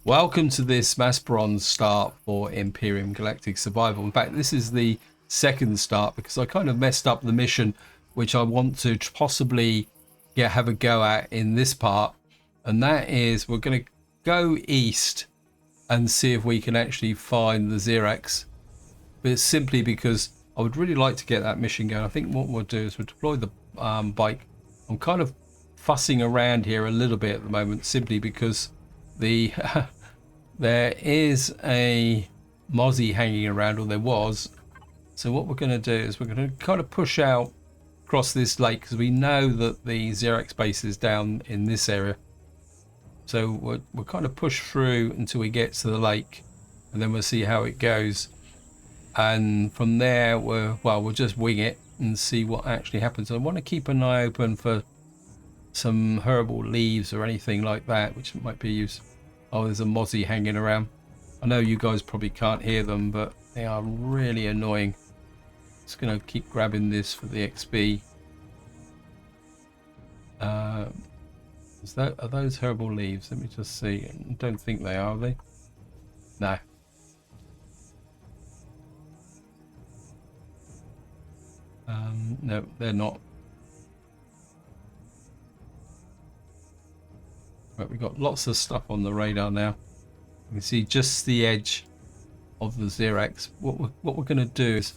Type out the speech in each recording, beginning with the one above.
Welcome to this Mass start for Empyrion Galactic Survival. In fact, this is the second start because I kind of messed up the mission, which I want to possibly have a go at in this part. And that is we're going to go east and see if we can actually find the Xerax. But it's simply because I would really like to get that mission going. I think what we'll do is we'll deploy the bike. I'm kind of fussing around here a little bit at the moment simply because the there is a mozzie hanging around, or there was. So what we're going to do is we're going to kind of push out across this lake because we know that the Xerax base is down in this area. So we'll kind of push through until we get to the lake, and then we'll see how it goes. And from there we'll just wing it and see what actually happens. I want to keep an eye open for some herbal leaves or anything like that which might be used. Oh, there's a mozzie hanging around. I know you guys probably can't hear them, but they are really annoying. Just gonna keep grabbing this for the XP. Are those herbal leaves? Let me just see. I don't think they are they? No. No, they're not. Right, we've got lots of stuff on the radar now. You can see just the edge of the Xerax. What we're going to do is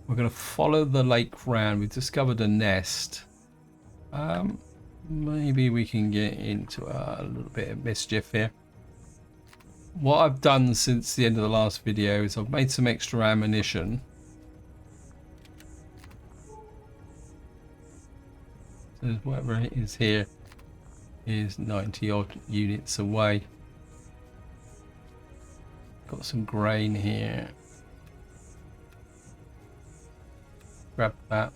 we're going to follow the lake round. We've discovered a nest. Maybe we can get into a little bit of mischief here. What I've done since the end of the last video is I've made some extra ammunition. So whatever it is here is 90 odd units away. Got some grain here. Grab that.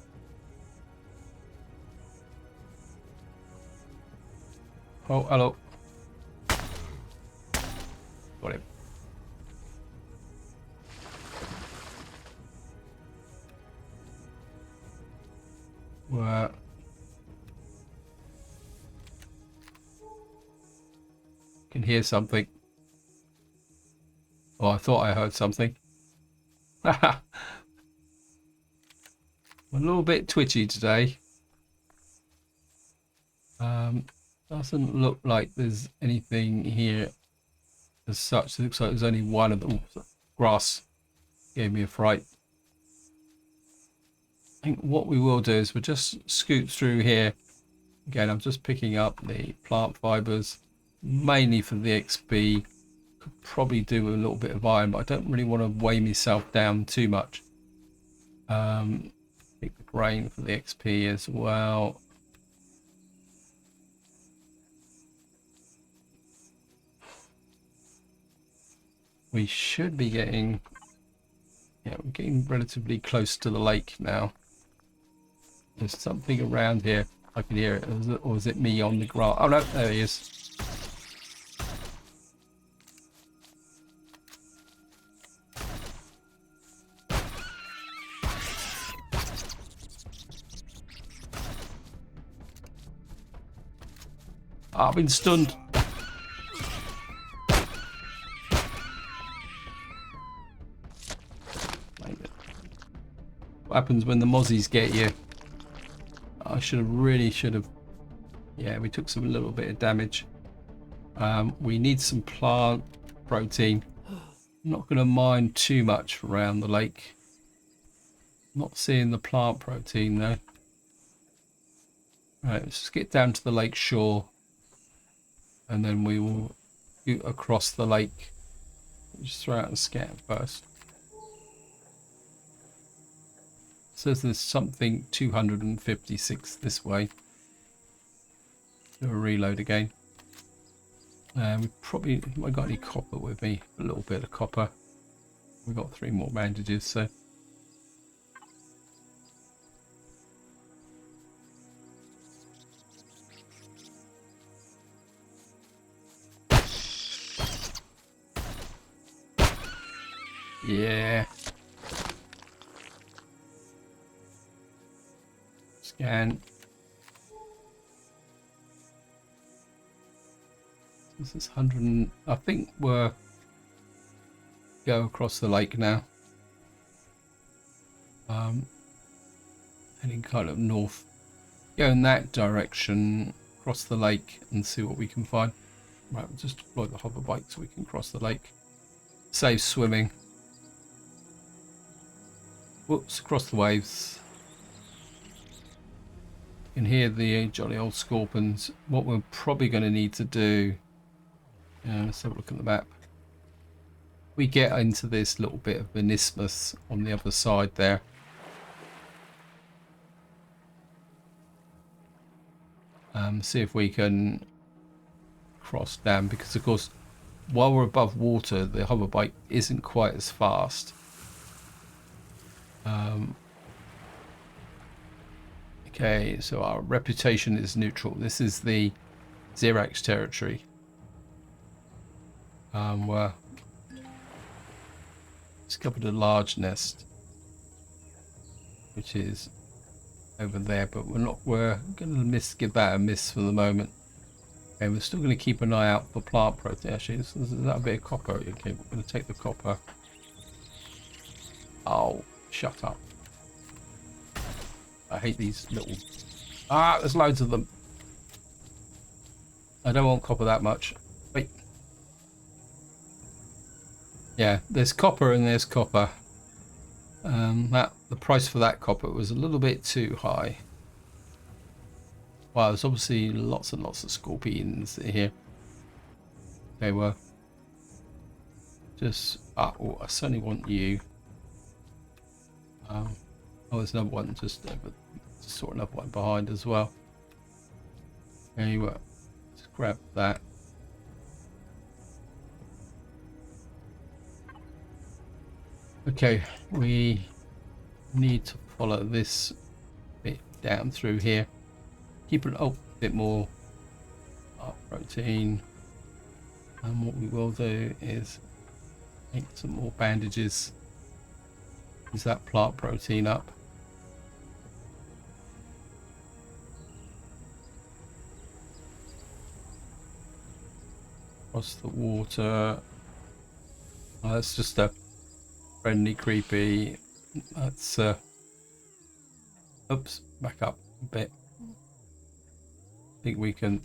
Oh, hello. Got it. Well, can hear something. Oh, I thought I heard something. I'm a little bit twitchy today. Doesn't look like there's anything here as such. It looks like there's only one of them. Grass gave me a fright. I think what we will do is we'll just scoot through here. Again, I'm just picking up the plant fibers, mainly for the XP. Could probably do a little bit of iron, but I don't really want to weigh myself down too much. Pick the grain for the XP as well. We should be getting, we're getting relatively close to the lake now. There's something around here. I can hear it. Or is it me on the grass? Oh no, there he is. I've been stunned. What happens when the mozzies get you? I should have. Yeah, we took a little bit of damage. We need some plant protein. I'm not going to mine too much around the lake. Not seeing the plant protein though. Right, let's just get down to the lake shore, and then we will shoot across the lake. Just throw out a scan first. Says there's something 256 this way. Do a reload again. We probably, I got any copper with me? A little bit of copper. We got 3 more bandages, so. Yeah. Scan. This is 100. I think we're go across the lake now. Heading kind of north. Go in that direction, cross the lake, and see what we can find. Right, we'll just deploy the hover bike so we can cross the lake. Save swimming. Whoops, across the waves. You can hear the jolly old scorpions. What we're probably going to need to do, let's have a look at the map. We get into this little bit of an isthmus on the other side there. See if we can cross down, because of course while we're above water the hover bike isn't quite as fast. Okay, so our reputation is neutral. This is the Xerax territory. We're discovered a large nest, which is over there, but we're gonna give that a miss for the moment. Okay, we're still going to keep an eye out for plant protein. Actually, this is that a bit of copper. Okay, we're going to take the copper. Oh, shut up. I hate these little... Ah, there's loads of them. I don't want copper that much. Wait. Yeah, there's copper and there's copper. The price for that copper was a little bit too high. Wow, there's obviously lots and lots of scorpions here. They were just... oh, I certainly want you. Oh, there's another one just saw another one behind as well. There you were. Just grab that. Okay, we need to follow this bit down through here. Keep it a bit more protein, and what we will do is make some more bandages. Use that plant protein up. Across the water. Oh, that's just a friendly creepy. That's oops, back up a bit. I think we can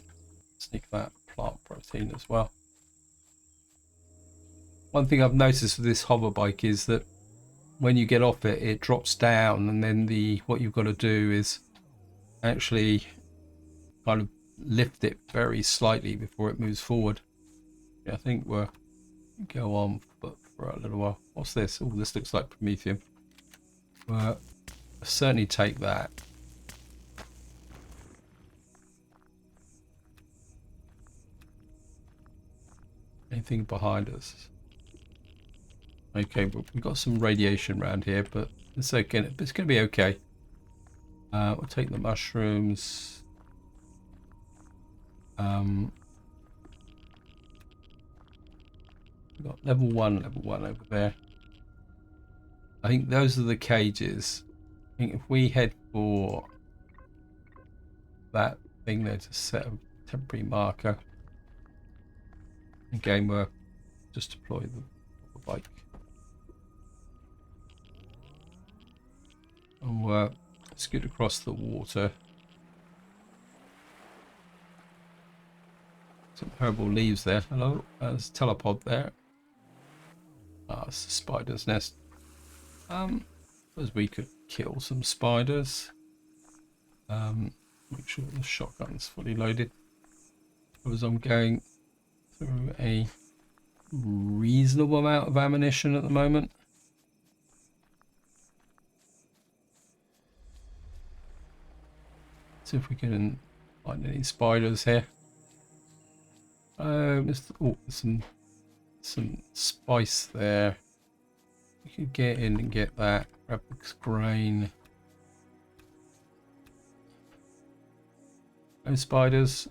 sneak that plant protein as well. One thing I've noticed with this hover bike is that when you get off it, it drops down, and then what you've got to do is actually kind of lift it very slightly before it moves forward. Yeah, I think we'll go on for a little while. What's this? Oh, this looks like Prometheum. I'll certainly take that. Anything behind us? Okay, but we've got some radiation around here, but it's okay. It's going to be okay. We'll take the mushrooms. We've got level one over there. I think those are the cages. I think if we head for that thing there to set a temporary marker. Again, we'll just deploy the bike. And we'll scoot across the water. Some herbal leaves there. Hello, there's a telepod there. Ah, it's a spider's nest. Suppose we could kill some spiders. Make sure the shotgun's fully loaded. As I'm going through a reasonable amount of ammunition at the moment. See if we can find any spiders here. Oh, some spice there. We could get in and get that. Grab this grain. No spiders.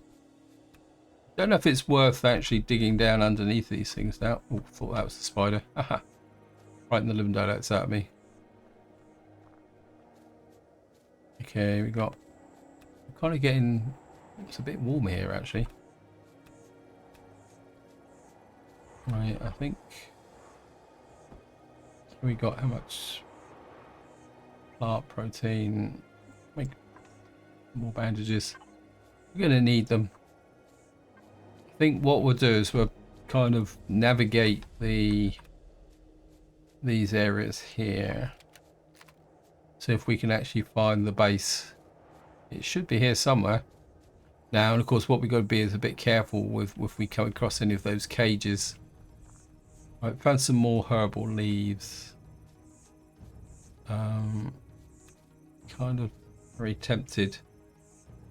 Don't know if it's worth actually digging down underneath these things now. Oh, thought that was the spider. Haha. Right in the living daylights out of me. Okay, we're kind of getting... It's a bit warm here actually. Right, I think we got how much plant protein. Make more bandages. We're going to need them. I think what we'll do is we'll kind of navigate these areas here. See if we can actually find the base. It should be here somewhere. Now, and of course, what we've got to be is a bit careful with if we come across any of those cages. Right, found some more herbal leaves. Kind of very tempted.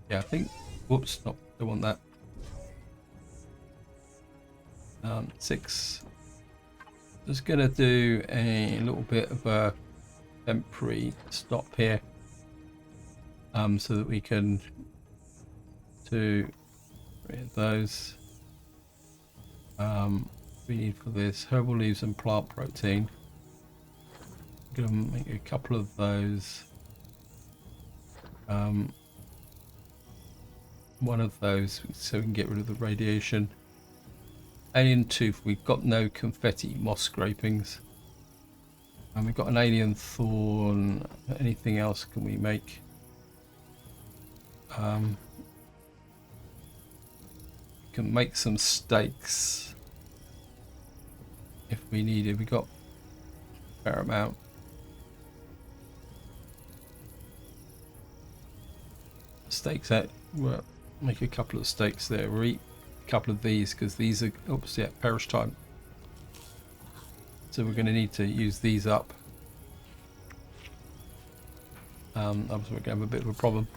Yeah, I think. Whoops, don't want that. 6. Just gonna do a little bit of a temporary stop here, so that we can do those. We need for this herbal leaves and plant protein. I'm gonna make a couple of those. One of those so we can get rid of the radiation. Alien tooth, we've got no confetti moss scrapings. And we've got an alien thorn. Anything else can we make? We can make some steaks if we needed. We got a fair amount. Steaks out. Well, make a couple of steaks there. We'll eat a couple of these because these are obviously at perish time. So we're going to need to use these up. Obviously we're going to have a bit of a problem.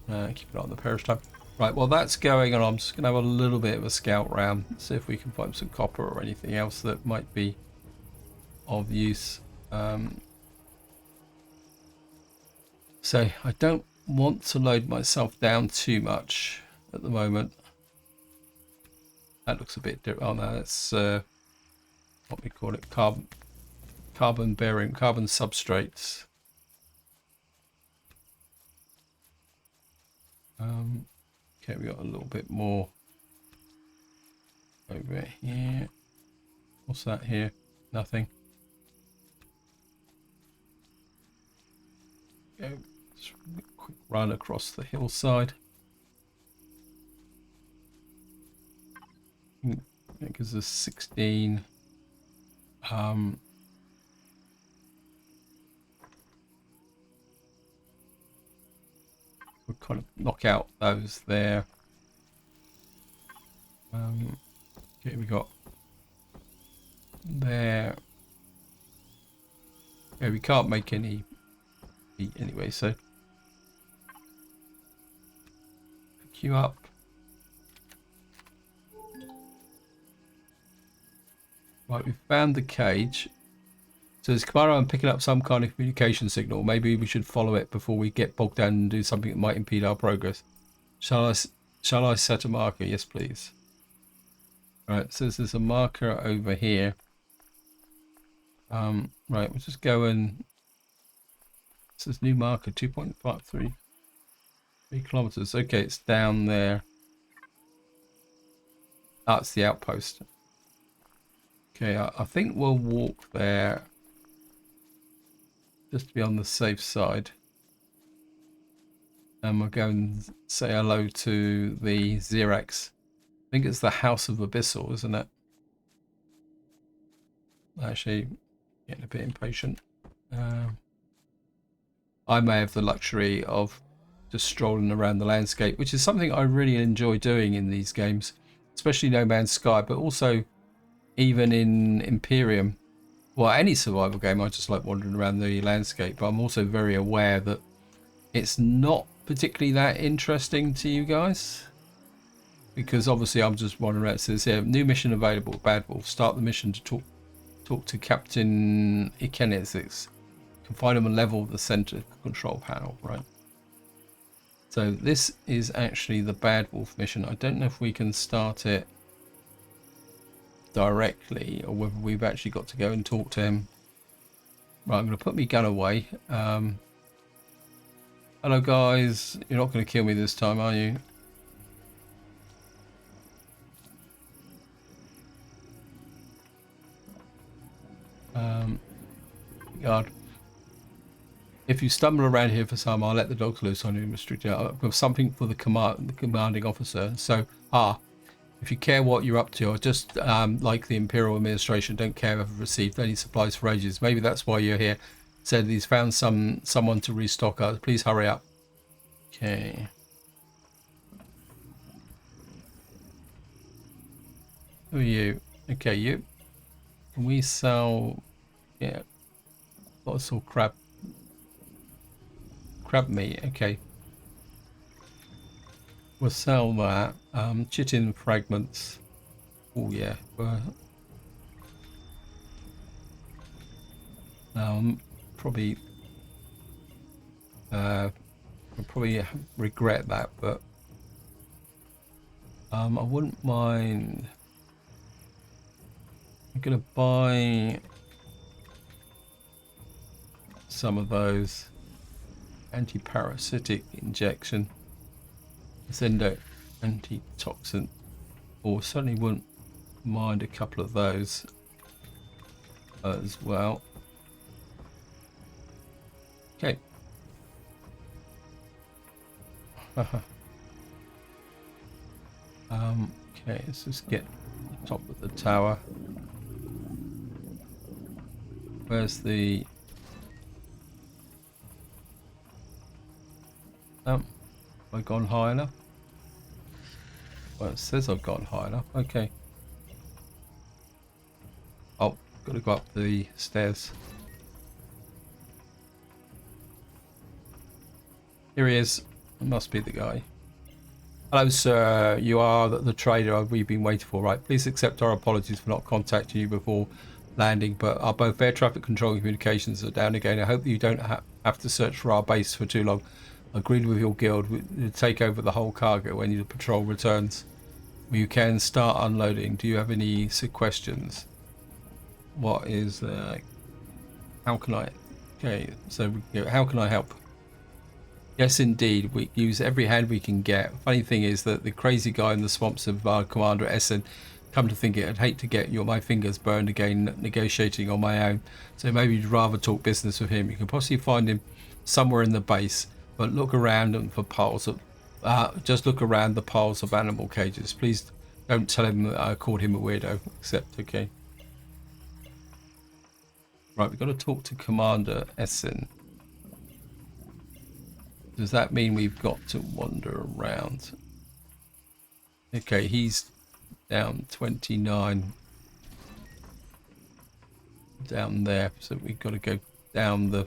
Keep it on the perish time. Right, well that's going on. I'm just going to have a little bit of a scout round. See if we can find some copper or anything else that might be of use. So I don't want to load myself down too much at the moment. That looks a bit different. Oh no, that's what we call it, carbon bearing, carbon substrates. Okay, we got a little bit more over here. What's that here? Nothing. Go, quick run across the hillside. That gives us 16. We'll kind of knock out those there. Okay, we got there. Yeah, we can't make any heat anyway, so pick you up. Right, we've found the cage. So it's Kamara, I'm picking up some kind of communication signal. Maybe we should follow it before we get bogged down and do something that might impede our progress. Shall I set a marker? Yes, please. Right, so there's a marker over here. Right, we'll just go and... It says new marker, 2.53 3 kilometers. Okay, it's down there. That's the outpost. Okay, I think we'll walk there just to be on the safe side. And we'll go and say hello to the Xerax. I think it's the House of Abyssal, isn't it? Actually, getting a bit impatient. I may have the luxury of just strolling around the landscape, which is something I really enjoy doing in these games, especially No Man's Sky, but also even in Empyrion. Well, any survival game, I just like wandering around the landscape, but I'm also very aware that it's not particularly that interesting to you guys, because obviously I'm just wandering around. It says here, new mission available, Bad Wolf. Start the mission to talk to Captain Ikenezix. You can find him on level of the center control panel, right? So this is actually the Bad Wolf mission. I don't know if we can start it directly or whether we've actually got to go and talk to him. Right, I'm going to put my gun away. Hello guys, you're not going to kill me this time, are you? yard. If you stumble around here for some, I'll let the dogs loose on you, Mr. With something for the commanding officer. So, if you care what you're up to, or just like the Imperial administration, don't care if I've received any supplies for ages. Maybe that's why you're here. Said he's found someone to restock us. Please hurry up. Okay. Who are you? Okay, you. Can we sell? Yeah. Lots of crab meat. Okay. We'll sell that. Chitin fragments. Oh yeah. Probably. I'll probably regret that, but I wouldn't mind. I'm gonna buy some of those anti-parasitic injection, Zendo antitoxin, or certainly wouldn't mind a couple of those as well. Okay. Okay, let's just get the top of the tower. Where's the... have I gone high enough? Well, it says I've gone high enough. Okay. Oh, got to go up the stairs. Here he is. It must be the guy. Hello, sir. You are the trader we've been waiting for, right? Please accept our apologies for not contacting you before landing, but our both air traffic control and communications are down again. I hope that you don't have to search for our base for too long. Agreed with your guild to take over the whole cargo when the patrol returns. You can start unloading. Do you have any questions? What is how can I... Okay, so how can I help? Yes, indeed. We use every hand we can get. Funny thing is that the crazy guy in the swamps of our commander Essen, come to think it, I'd hate to get my fingers burned again negotiating on my own. So maybe you'd rather talk business with him. You can possibly find him somewhere in the base, but look around for piles of... just look around the piles of animal cages. Please don't tell him that I called him a weirdo. Except, okay. Right, we've got to talk to Commander Essen. Does that mean we've got to wander around? Okay, he's down 29 down there, so we've got to go down the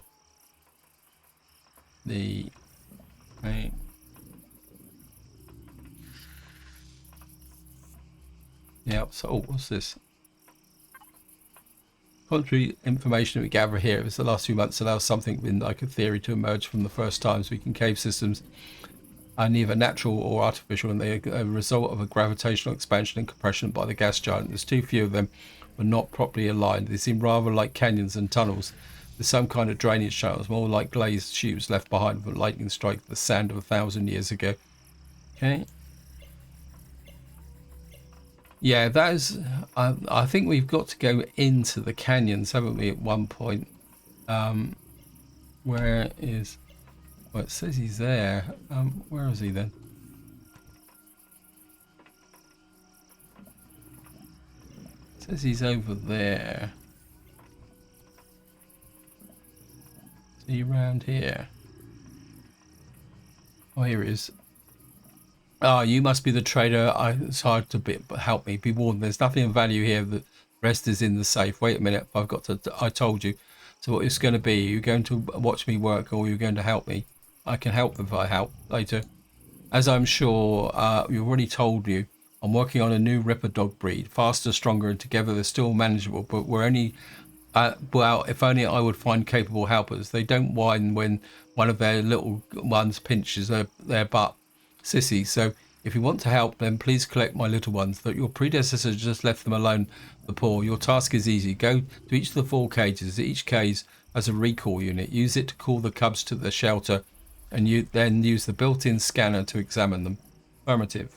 right. Yeah, so what's this? Contrary information we gather here is the last few months allows something in like a theory to emerge from the first times we can cave systems are neither natural or artificial, and they are a result of a gravitational expansion and compression by the gas giant. There's too few of them, were not properly aligned. They seem rather like canyons and tunnels with some kind of drainage channels, more like glazed tubes left behind from a lightning strike the sand of 1,000 years ago. Okay. Yeah, that is... I think we've got to go into the canyons, haven't we, at one point? Where is... Well, it says he's there. Where is he then? It says he's over there. Is he around here? Oh, here he is. Ah, you must be the trader. It's hard to help me. Be warned, there's nothing of value here. The rest is in the safe. Wait a minute. I've got to... I told you. So what it's going to be, you're going to watch me work, or you're going to help me. I can help if I help later. As I'm sure you've already told you, I'm working on a new ripperdog breed. Faster, stronger, and together they're still manageable. But we're only... well, if only I would find capable helpers. They don't whine when one of their little ones pinches their butt. Sissy, so if you want to help, then please collect my little ones. That your predecessors just left them alone, the poor. Your task is easy. Go to each of the 4 cages. Each cage has a recall unit. Use it to call the cubs to the shelter, and you then use the built-in scanner to examine them. Affirmative.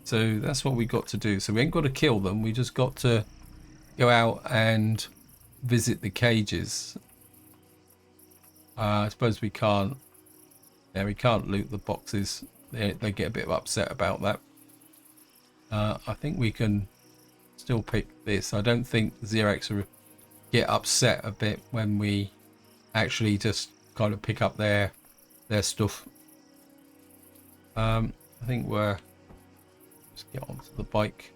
So that's what we got to do. So we ain't got to kill them. We just got to go out and visit the cages. I suppose we can't. Yeah, we can't loot the boxes. They get a bit upset about that. I think we can still pick this. I don't think Xerox will get upset a bit when we actually just kind of pick up their stuff. I think let's get onto the bike.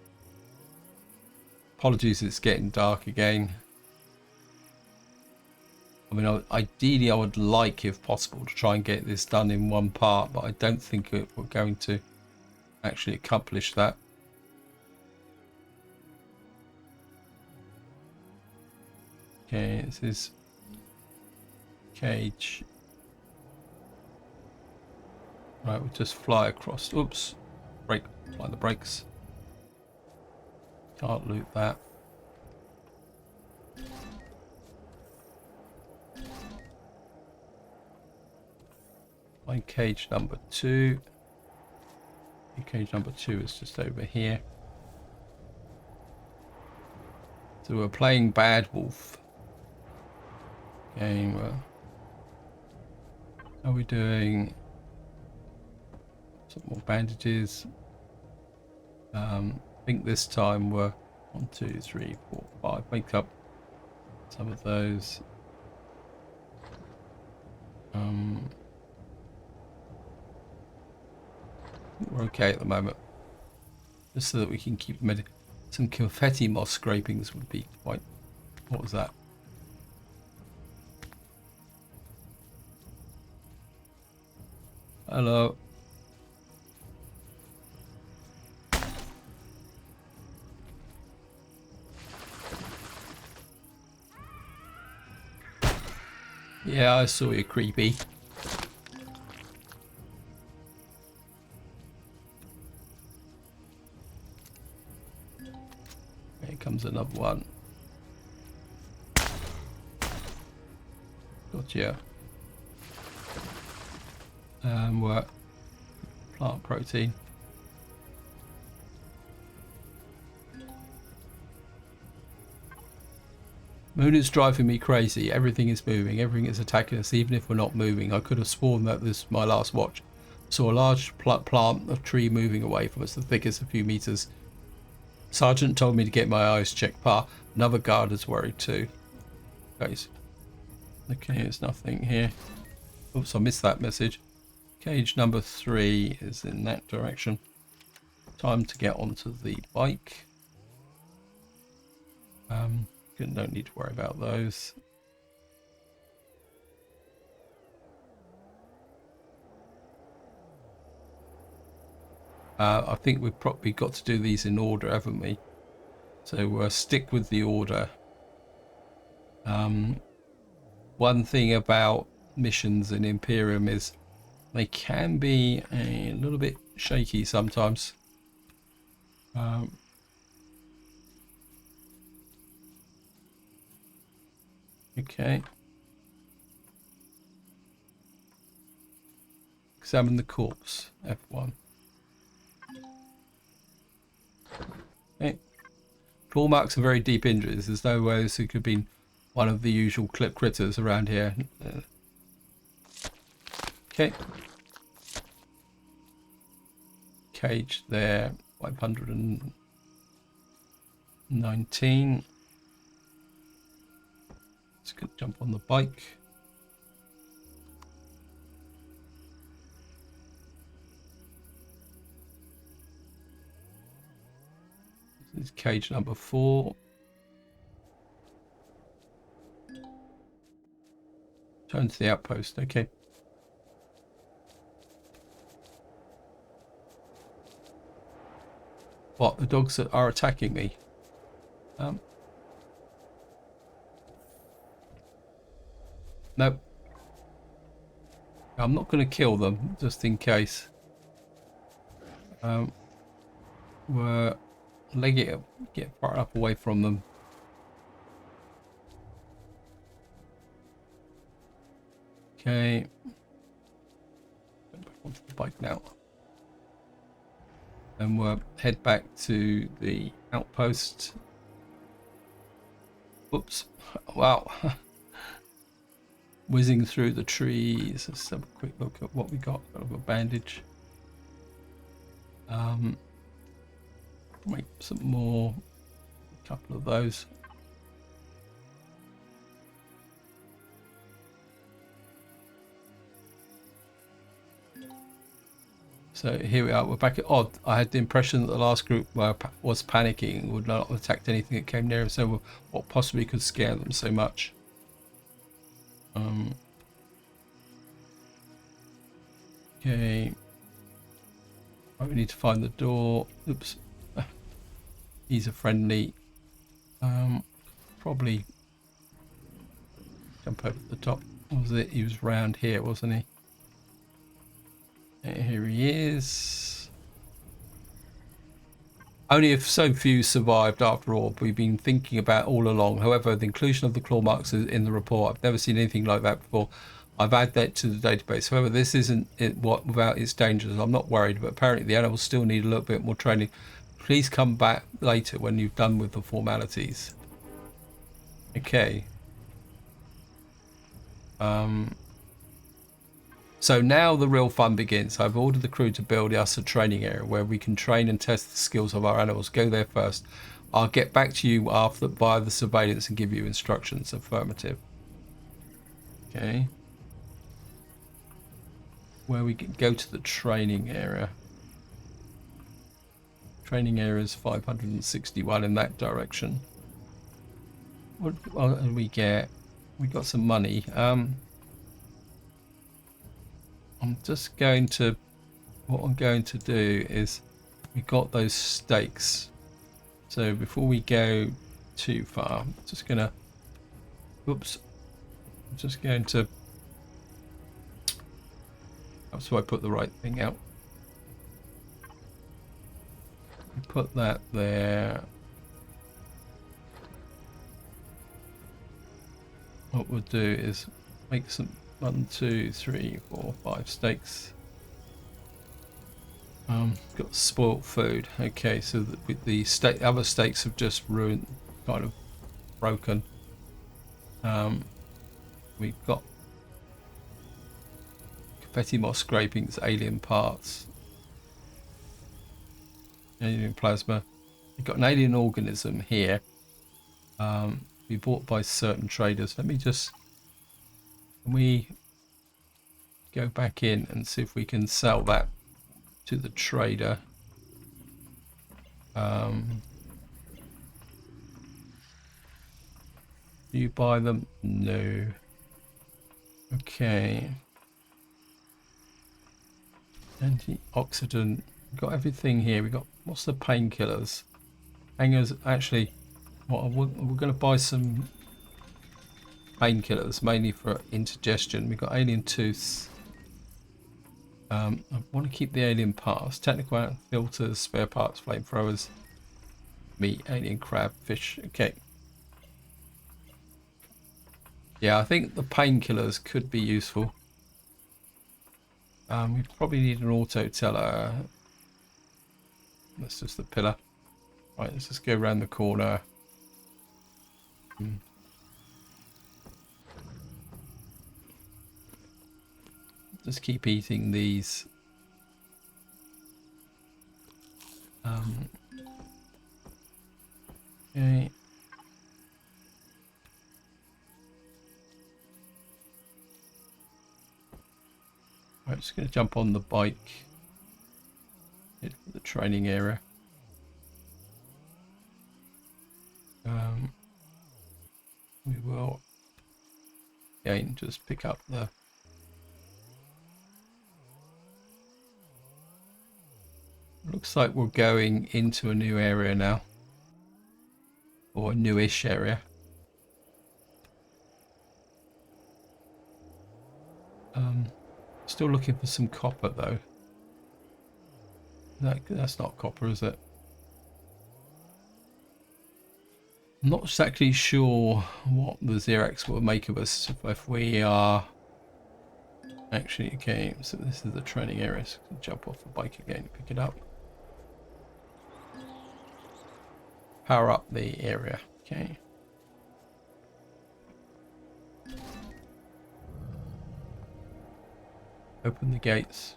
Apologies, it's getting dark again. I mean, ideally I would like, if possible, to try and get this done in one part, but I don't think we're going to actually accomplish that. Okay, this is cage. Right, we'll just fly across. Oops, apply the brakes. Can't loot that. Find cage number 2. Cage number 2 is just over here. So we're playing Bad Wolf. Game. How are we doing? Some more bandages. I think this time we're 1, 2, 3, 4, 5. Make up some of those. We're okay at the moment. Just so that we can keep some confetti moss scrapings would be quite. What was that? Hello. Yeah, I saw you, creepy. Here comes another one. Gotcha. What? Plant protein. Moon is driving me crazy. Everything is moving. Everything is attacking us, even if we're not moving. I could have sworn that this is my last watch. Saw a large plant of tree moving away from us, the thickest a few meters. Sergeant told me to get my eyes checked. Another guard is worried too. Guys. Okay, there's nothing here. Oops, I missed that message. Cage number 3 is in that direction. Time to get onto the bike. Don't need to worry about those. I think we've probably got to do these in order, haven't we? So stick with the order. One thing about missions in Empyrion is they can be a little bit shaky sometimes. Okay. Examine the corpse. F1. Okay. Claw marks are very deep injuries. There's no way this could have been one of the usual clip critters around here. Okay. Cage there. 519. Just gonna jump on the bike. This is cage number 4. Turn to the outpost. Okay. What? The dogs that are attacking me? Nope. I'm not going to kill them, just in case. We're leg it up, get far enough away from them. Okay. Go back onto the bike now. And we'll head back to the outpost. Oops. Wow. Whizzing through the trees. Let's have a quick look at what we got. Got a bandage. Make some more. A couple of those. So here we are, we're back at odd. I had the impression that the last group was panicking and would not have attacked anything that came near, so what possibly could scare them so much. Okay. Right, we need to find the door. Oops. He's a friendly. Probably jump over the top. What was it? He was round here, wasn't he? Here he is. Only if so few survived after all. We've been thinking about all along. However, the inclusion of the claw marks in the report, I've never seen anything like that before. I've added that to the database. However, this isn't it without its dangers. I'm not worried, but apparently the animals still need a little bit more training. Please come back later when you've done with the formalities. Okay. So now the real fun begins. I've ordered the crew to build us a training area where we can train and test the skills of our animals. Go there first. I'll get back to you after via the surveillance and give you instructions. Affirmative. Okay. Where we can go to the training area. Training area is 561 in that direction. What did we get? We got some money. I'm just going to, what I'm going to do is, we got those stakes. So before we go too far, I'm just gonna, oops, I'm just going to, so I put the right thing out. Put that there. What we'll do is make some 1, 2, 3, 4, 5 stakes. Got spoilt food. Okay, so the other stakes have just ruined, kind of broken. We've got confetti moss scrapings, alien parts, alien plasma. We've got an alien organism here. Be bought by certain traders. Let me just, can we go back in and see if we can sell that to the trader? Do you buy them? No. Okay. Antioxidant. We've got everything here. We got, what's the painkillers? Hangers. Actually, what we're going to buy some painkillers, mainly for indigestion. We've got alien tooths. I want to keep the alien parts. Technical filters, spare parts, flamethrowers, meat, alien crab, fish. Okay. Yeah, I think the painkillers could be useful. We probably need an auto teller. That's just the pillar. Right, let's just go around the corner. Just keep eating these. Okay. I'm just going to jump on the bike. Head for the training area. We will again just pick up the looks like we're going into a new area now, or a newish area. Still looking for some copper though. That's not copper, is it? I'm not exactly sure what the Xerox will make of us if we are actually okay. So this is the training area. So jump off the bike again, pick it up, power up the area. Okay. Open the gates.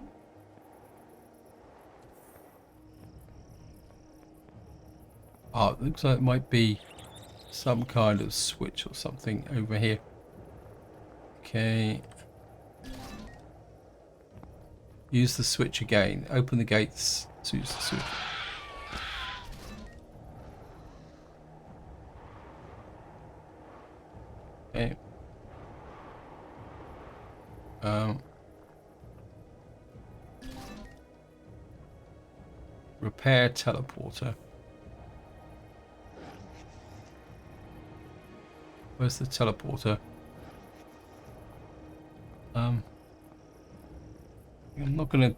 Oh, it looks like it might be some kind of switch or something over here. Okay. Use the switch again. Open the gates. Use the switch. Okay. Repair teleporter. Where's the teleporter? I'm not gonna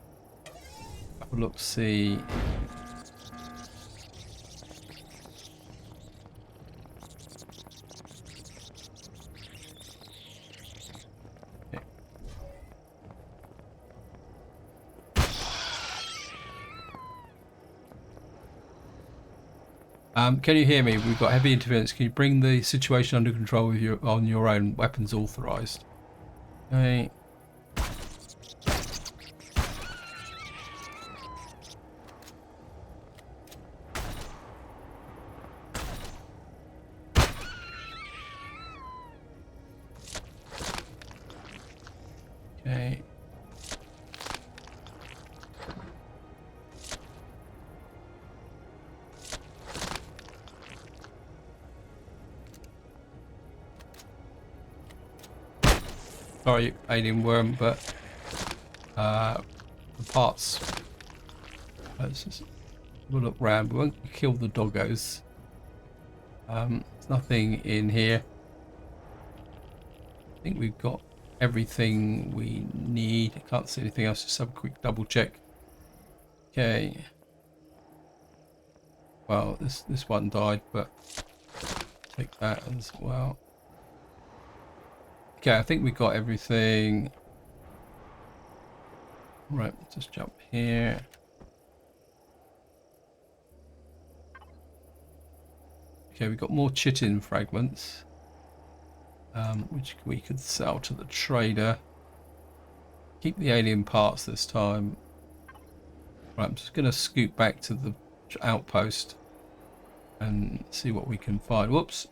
have a look. See. Okay. Can you hear me? We've got heavy interference. Can you bring the situation under control with on your own? Weapons authorized. Okay. Okay. Sorry, alien worm, but the parts. Let's just we'll look round. We won't kill the doggos. There's nothing in here. I think we've got everything we need. I can't see anything else. Just have a quick double check. Okay. Well, this one died, but take that as well. Okay, I think we got everything. Right, just jump here. Okay, we got more chitin fragments, which we could sell to the trader. Keep the alien parts this time. Right, I'm just going to scoot back to the outpost and see what we can find. Whoops.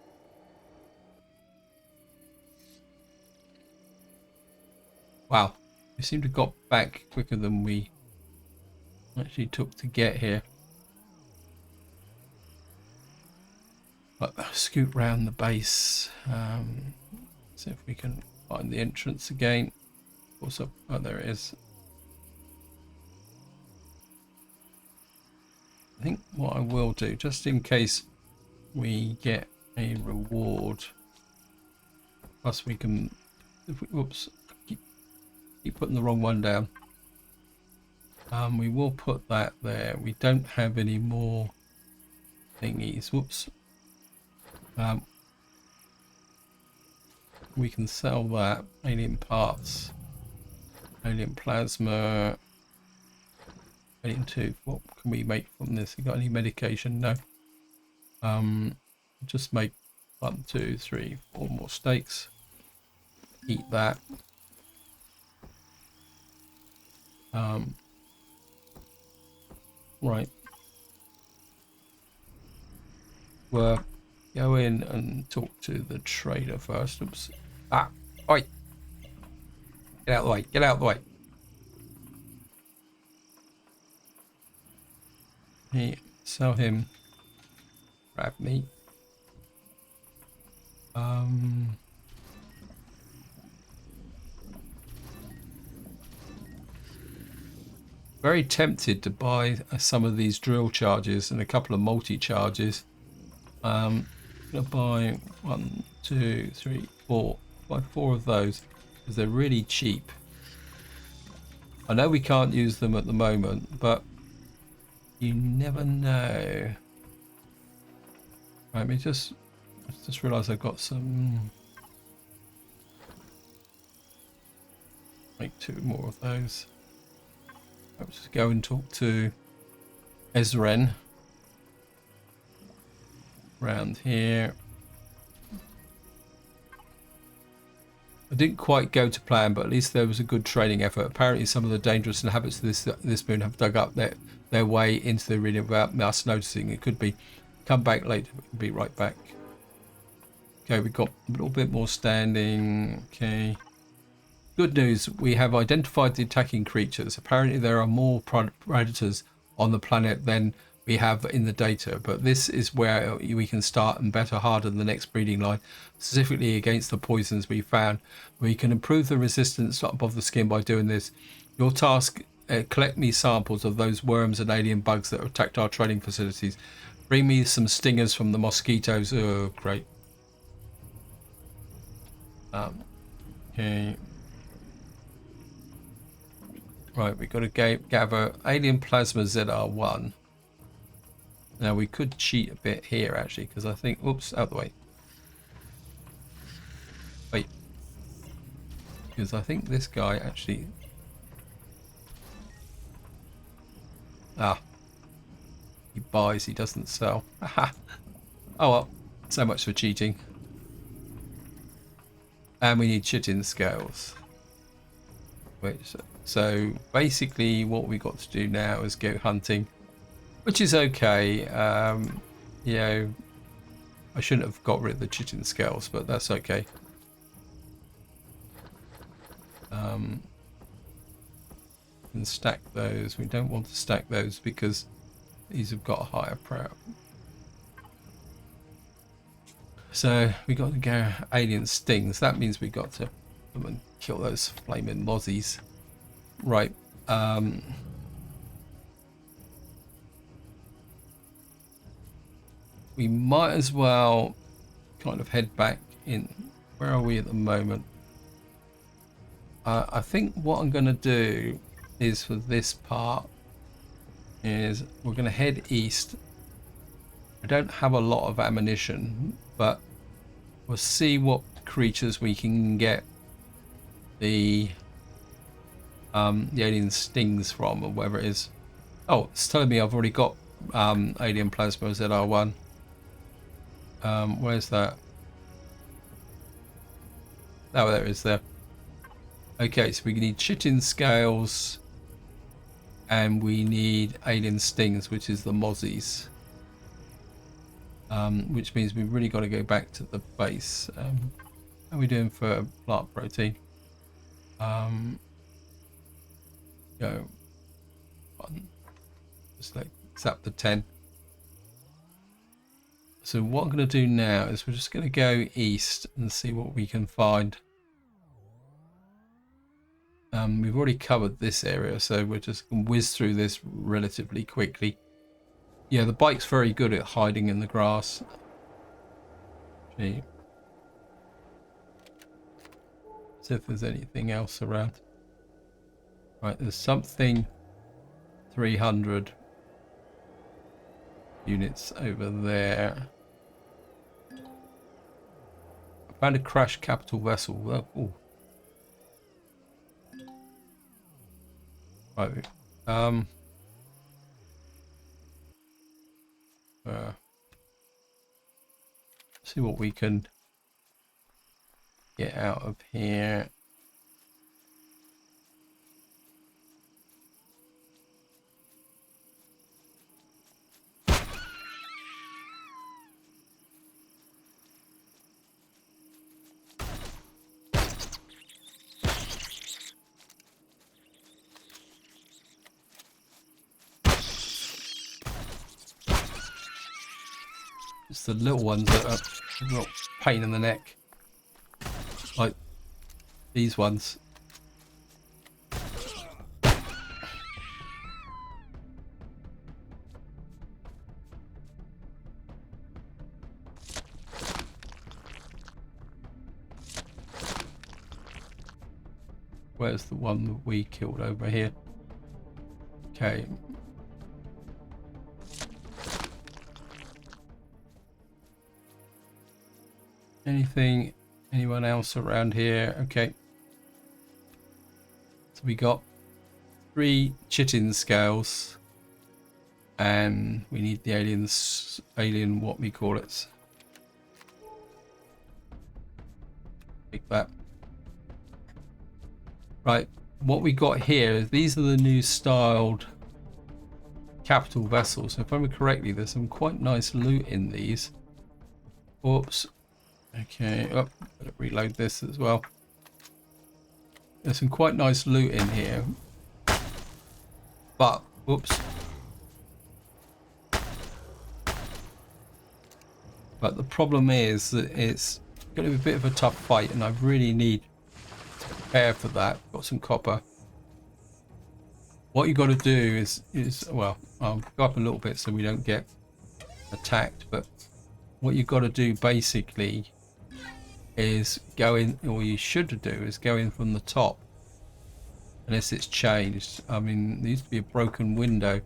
Wow, we seem to have got back quicker than we actually took to get here. But scoot round the base. See if we can find the entrance again. Also, oh, there it is. I think what I will do, just in case we get a reward, plus we can. If we, whoops, keep putting the wrong one down. We will put that there. We don't have any more thingies. Whoops. We can sell that. Alien parts, alien plasma, alien tooth. What can we make from this? You got any medication? No. Just make 1, 2, 3, 4 more steaks. Eat that. Right. Well, go in and talk to the trader first. Oops. Ah, oi! Get out of the way. Get out of the way. He sell him crab meat. Very tempted to buy some of these drill charges and a couple of multi-charges. I'm gonna buy 1, 2, 3, 4. Buy 4 of those because they're really cheap. I know we can't use them at the moment, but you never know. Right, let me just realise I've got some. Make 2 more of those. Let's just go and talk to Ezren around here. I didn't quite go to plan, but at least there was a good training effort. Apparently some of the dangerous inhabitants of this moon have dug up their way into the arena without us noticing. It could be. Come back later. We'll be right back. Okay, we've got a little bit more standing. Okay. Good news, we have identified the attacking creatures. Apparently there are more predators on the planet than we have in the data, but this is where we can start and better harden the next breeding line, specifically against the poisons we found. We can improve the resistance above the skin by doing this. Your task, collect me samples of those worms and alien bugs that attacked our training facilities. Bring me some stingers from the mosquitoes. Oh, great. Okay. Right, we've got to gather alien plasma ZR1. Now we could cheat a bit here actually, because I think, oops, out the way. Wait, because I think this guy actually, he buys, he doesn't sell. Aha. Oh well, so much for cheating. And we need chitin scales. Which, so basically what we got to do now is go hunting, which is okay. You know, I shouldn't have got rid of the chitin scales, but that's okay. And stack those. We don't want to stack those because these have got a higher prep. So we got to go alien stings. That means we got to come and kill those flaming mozzies. Right. We might as well kind of head back in. Where are we at the moment? I think what I'm going to do is for this part is we're going to head east. I don't have a lot of ammunition, but we'll see what creatures we can get the alien stings from, or whatever it is. Oh, it's telling me I've already got alien plasma ZR1. Where's that? Oh, there it is there. Okay, so we need chitin scales and we need alien stings, which is the mozzies. Which means we've really got to go back to the base. How are we doing for plant protein? Go one. Just like zap the 10. So what I'm going to do now is we're just going to go east and see what we can find. We've already covered this area, so we're just going to whiz through this relatively quickly. Yeah, the bike's very good at hiding in the grass. Gee. See if there's anything else around. Right, there's something 300 units over there. I found a crashed capital vessel. Oh. Right. See what we can get out of here. It's the little ones that are a real pain in the neck, like these ones. Where's the one that we killed over here? Okay. Anyone else around here? Okay. So we got 3 chitin scales and we need the alien what we call it. Take that. Right, what we got here, these are the new styled capital vessels. So if I remember correctly, there's some quite nice loot in these. Oops. Okay, oh, better reload this as well. There's some quite nice loot in here. But, whoops. But the problem is that it's going to be a bit of a tough fight, and I really need to prepare for that. Got some copper. What you got to do is well, I'll go up a little bit so we don't get attacked. But what you've got to do basically is go in, or you should do is go in from the top, unless it's changed. I mean, there used to be a broken window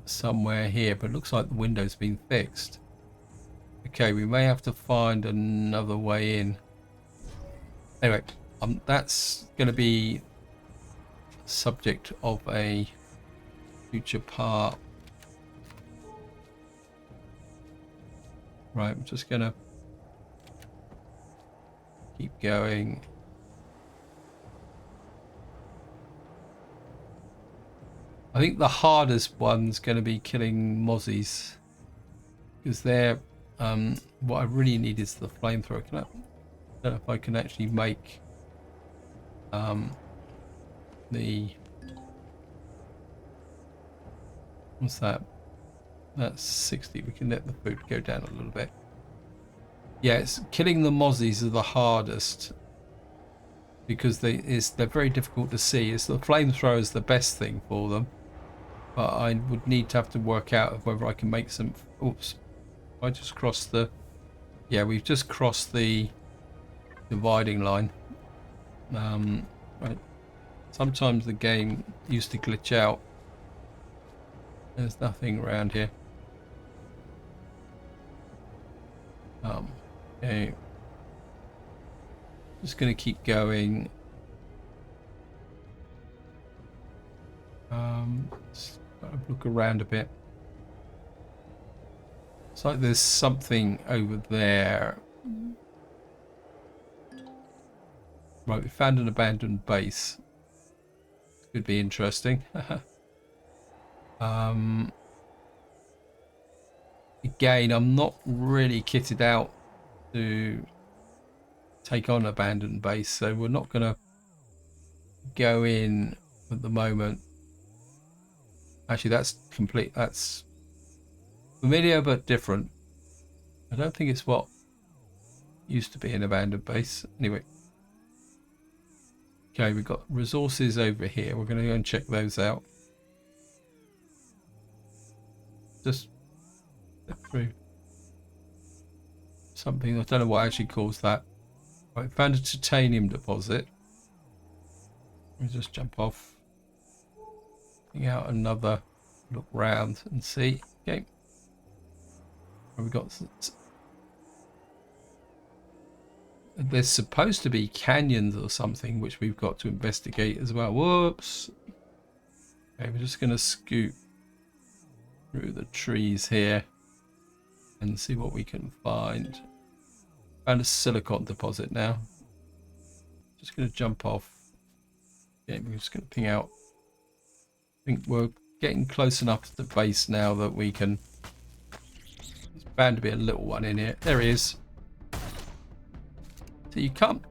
somewhere here, but it looks like the window's been fixed. Okay, we may have to find another way in. Anyway, that's going to be subject of a future part. Right, I'm just going to keep going. I think the hardest one's going to be killing mozzies, because they're what I really need is the flamethrower. I don't know if I can actually make the, what's that? That's 60. We can let the food go down a little bit. Yeah, it's killing the mozzies are the hardest, because they're very difficult to see. It's the flamethrower is the best thing for them, but I would need to have to work out whether I can make some. Oops, I just crossed the. Yeah, we've just crossed the dividing line. Right. Sometimes the game used to glitch out. There's nothing around here. Okay. Just going to keep going. Let's look around a bit. It's like there's something over there. Right, we found an abandoned base. Could be interesting. Again, I'm not really kitted out to take on abandoned base, so we're not going to go in at the moment. Actually, that's complete. That's familiar but different. I don't think it's what used to be an abandoned base. Anyway. Okay, we've got resources over here. We're going to go and check those out. Just through something. I don't know what actually caused that. Right, found a titanium deposit. Let me just jump off. Bring out another look round and see. Okay. We got. There's supposed to be canyons or something which we've got to investigate as well. Whoops. Okay, we're just going to scoot through the trees here and see what we can find. Found a silicon deposit now. Just going to jump off. Yeah, we're just going to ping out. I think we're getting close enough to the base now that we can. There's bound to be a little one in here. There he is. So you can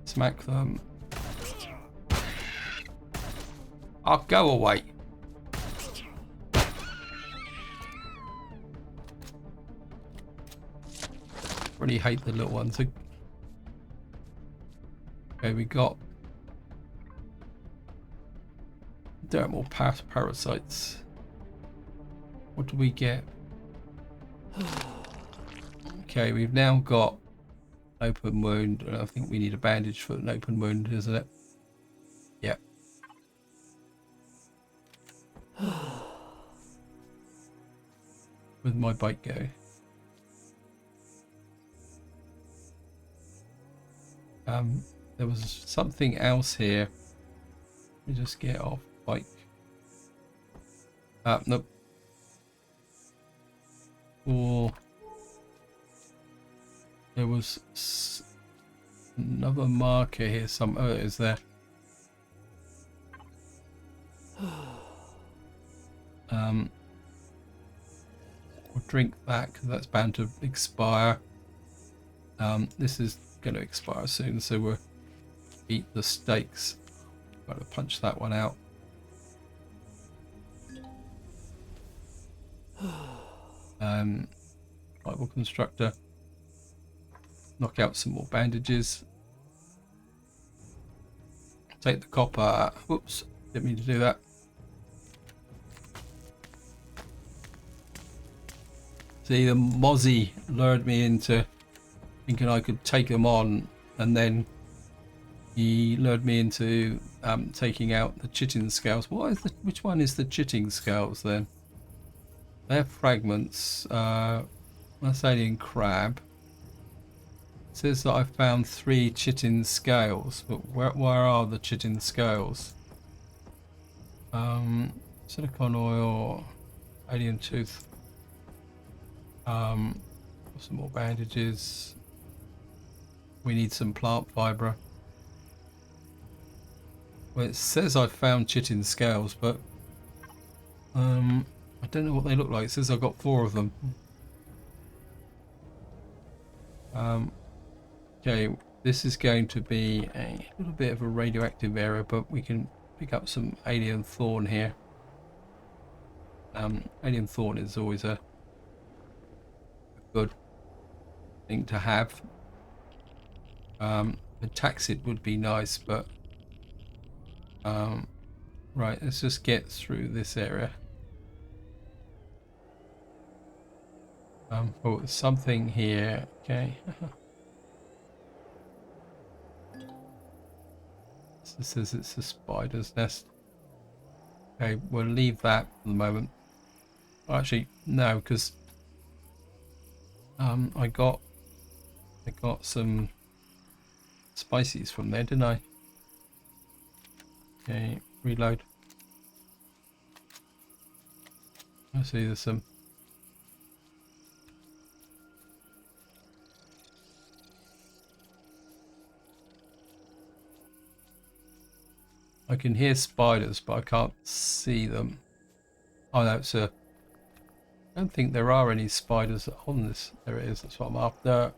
smack them. I'll go away. Really hate the little ones. Okay, we got dermal parasites. What do we get? Okay, we've now got open wound, and I think we need a bandage for an open wound, isn't it? Yeah. Where'd my bike go? There was something else here. Let me just get off bike. Nope. Or there was Another marker here. Oh, it is there. We'll drink that because that's bound to expire. This is going to expire soon, so we'll eat the steaks. Got to punch that one out. Rival constructor. Knock out some more bandages. Take the copper. Whoops, didn't mean to do that. See, the Mozzie lured me into thinking I could take them on, and then he lured me into taking out the chitin scales. Which one is the chitin scales then? They're fragments. That's alien crab. It says that I found 3 chitin scales, but where are the chitin scales? Silicon oil, alien tooth. Some more bandages. We need some plant fibre. Well, it says I found chitin scales, but I don't know what they look like. It says I got 4 of them. Okay, this is going to be a little bit of a radioactive area, but we can pick up some alien thorn here. Alien thorn is always a good thing to have. The taxid would be nice, but right, let's just get through this area. Oh, there's something here. Okay. This says it's a spider's nest. Okay, we'll leave that for the moment. Actually, no, because I got some spices from there, didn't I? Okay, reload. I see there's some. I can hear spiders, but I can't see them. Oh no, it's a. I don't think there are any spiders on this. There it is. That's what I'm after.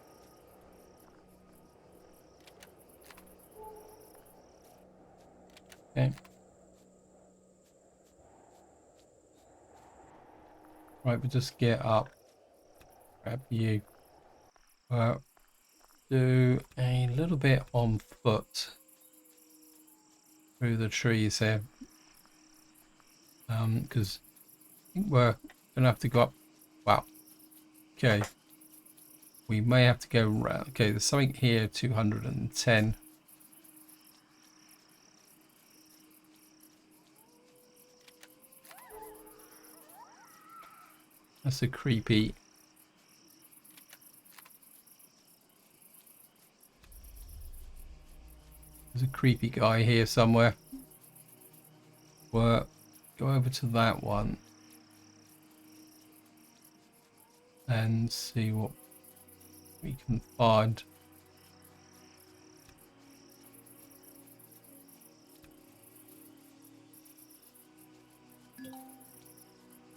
Okay. Right, we'll just get up. Grab you. Do a little bit on foot through the trees here. Because I think we're gonna have to go up. Wow. Okay. We may have to go around. Okay, there's something here. 210. That's a creepy. There's a creepy guy here somewhere. We'll go over to that one and see what we can find.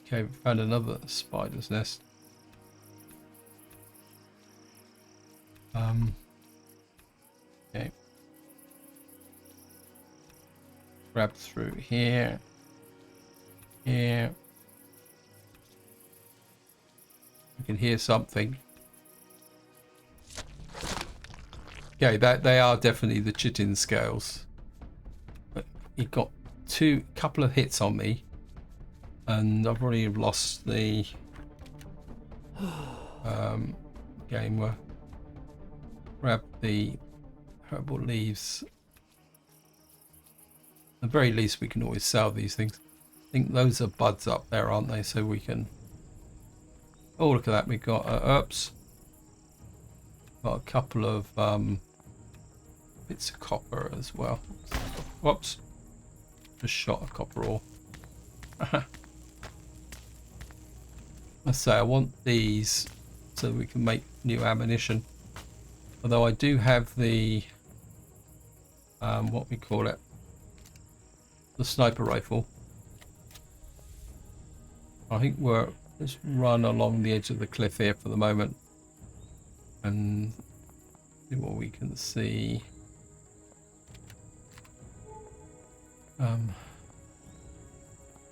Okay, we found another spider's nest. Okay. Grab through here. Here. You can hear something. Okay, they are definitely the chitin scales. But he got couple of hits on me. And I've already lost the game where grab the herbal leaves. At the very least, we can always sell these things. I think those are buds up there, aren't they? So we can. Oh, look at that! We've got oops. Got a couple of bits of copper as well. Whoops! Just shot a copper ore. I say I want these so we can make new ammunition. Although I do have the what we call it, the sniper rifle. I think we're just run along the edge of the cliff here for the moment and see what we can see.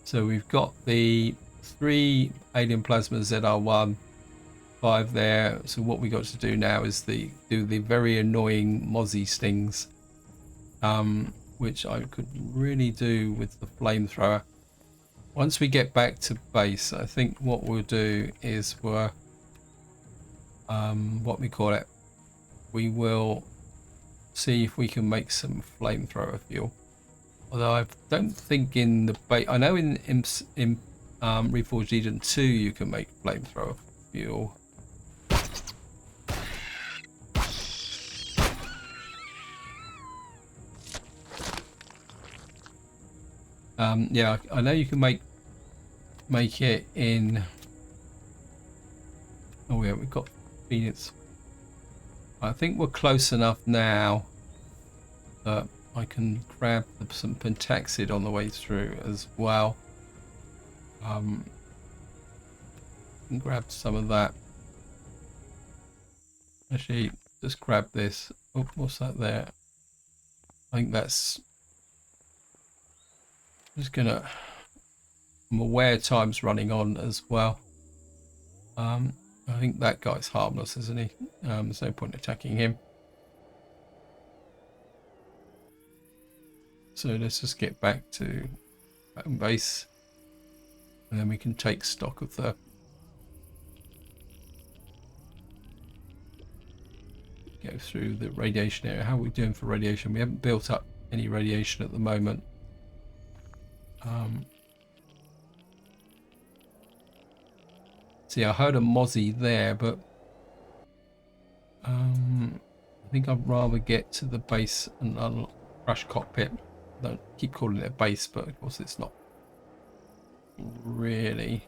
So we've got the 3 alien plasma ZR1 5 there. So what we got to do now is do the very annoying mozzie stings, which I could really do with the flamethrower. Once we get back to base, I think what we'll do is we're what we call it, we will see if we can make some flamethrower fuel. Although I don't think in the base, I know in Reforged Eden 2 you can make flamethrower fuel. Yeah, I know you can make it in. Oh yeah, we've got Phoenix. I think we're close enough now that I can grab some pentaxid on the way through as well. And grab some of that. Actually, just grab this. Oh, what's that there? I think that's. Just gonna. I'm aware time's running on as well. I think that guy's harmless, isn't he? There's no point attacking him. So let's just get back to home base, and then we can take stock of the go through the radiation area. How are we doing for radiation? We haven't built up any radiation at the moment. See, I heard a mozzie there, but I think I'd rather get to the base and crash cockpit. I don't keep calling it a base, but of course it's not really.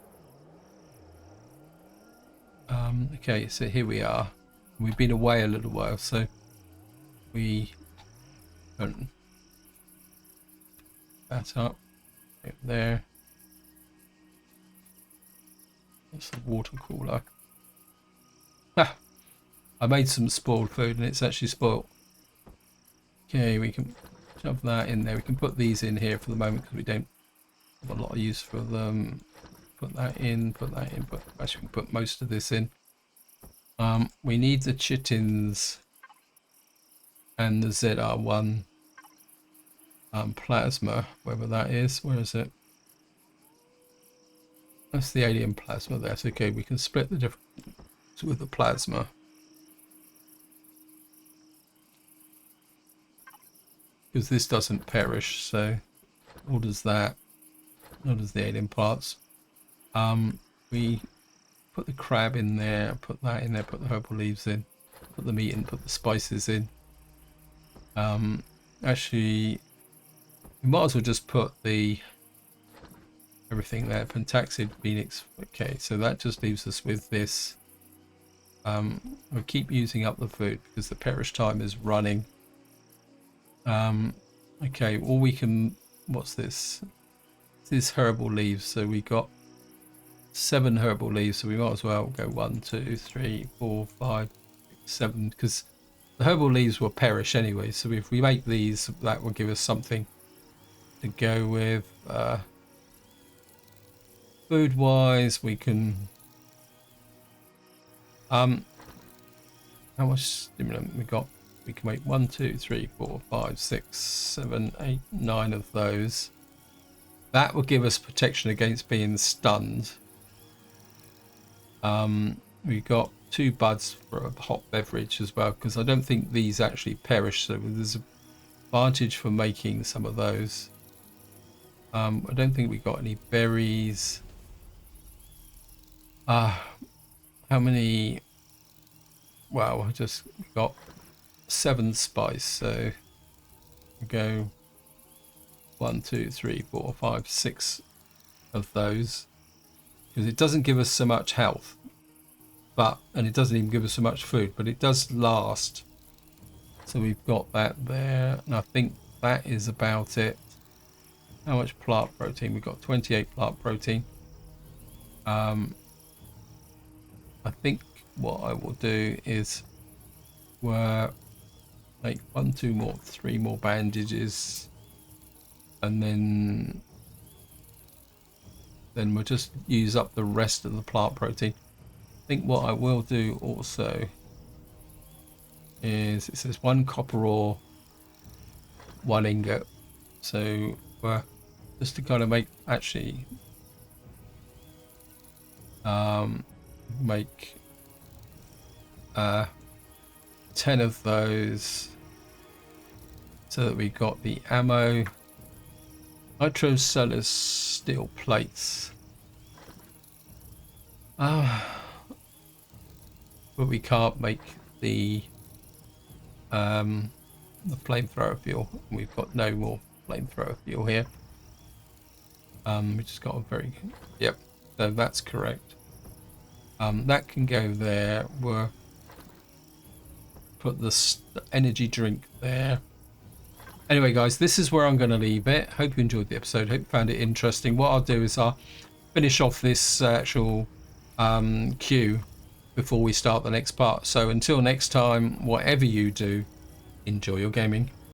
Okay, so here we are. We've been away a little while, so we don't that up there. That's the water cooler. Ah, I made some spoiled food and it's actually spoiled. Okay, we can shove that in there. We can put these in here for the moment because we don't have a lot of use for them. Put that in, actually we can put most of this in. We need the chitins and the ZR1 plasma, wherever that is. Where is it? That's the alien plasma there. So, okay, we can split the difference with the plasma. Because this doesn't perish, so nor does that. Nor does the alien parts. We put the crab in there, put that in there, put the herbal leaves in, put the meat in, put the spices in. Actually, we might as well just put the everything there. Pentaxid, Phoenix. Okay, so that just leaves us with this. We'll keep using up the food because the perish time is running. Okay, all we can. What's this? This herbal leaves. So we got 7 herbal leaves. So we might as well go 1, 2, 3, 4, 5, 6, 7. Because the herbal leaves will perish anyway. So if we make these, that will give us something to go with. Food wise, we can how much stimulant we got? We can make 1, 2, 3, 4, 5, 6, 7, 8, 9 of those. That will give us protection against being stunned. We got 2 buds for a hot beverage as well, because I don't think these actually perish, so there's an advantage for making some of those. I don't think we got any berries. How many? Wow, I just got 7 spice, so we go 1, 2, 3, 4, 5, 6 of those, because it doesn't give us so much health, and it doesn't even give us so much food, but it does last So we've got that there, and I think that is about it. How much plant protein? We've got 28 plant protein. I think what I will do is make 1, 2 more, 3 more bandages, and then we'll just use up the rest of the plant protein. I think what I will do also is, it says 1 copper ore, 1 ingot. So just to kind of make, actually make 10 of those, so that we got the ammo. Nitrocellulose steel plates. But we can't make the flamethrower fuel. We've got no more flamethrower fuel here. We just got a very, yep, so that's correct. That can go there. We'll put the energy drink there. Anyway, guys, this is where I'm going to leave it. Hope you enjoyed the episode. Hope you found it interesting. What I'll do is I'll finish off this actual queue before we start the next part. So until next time, whatever you do, enjoy your gaming.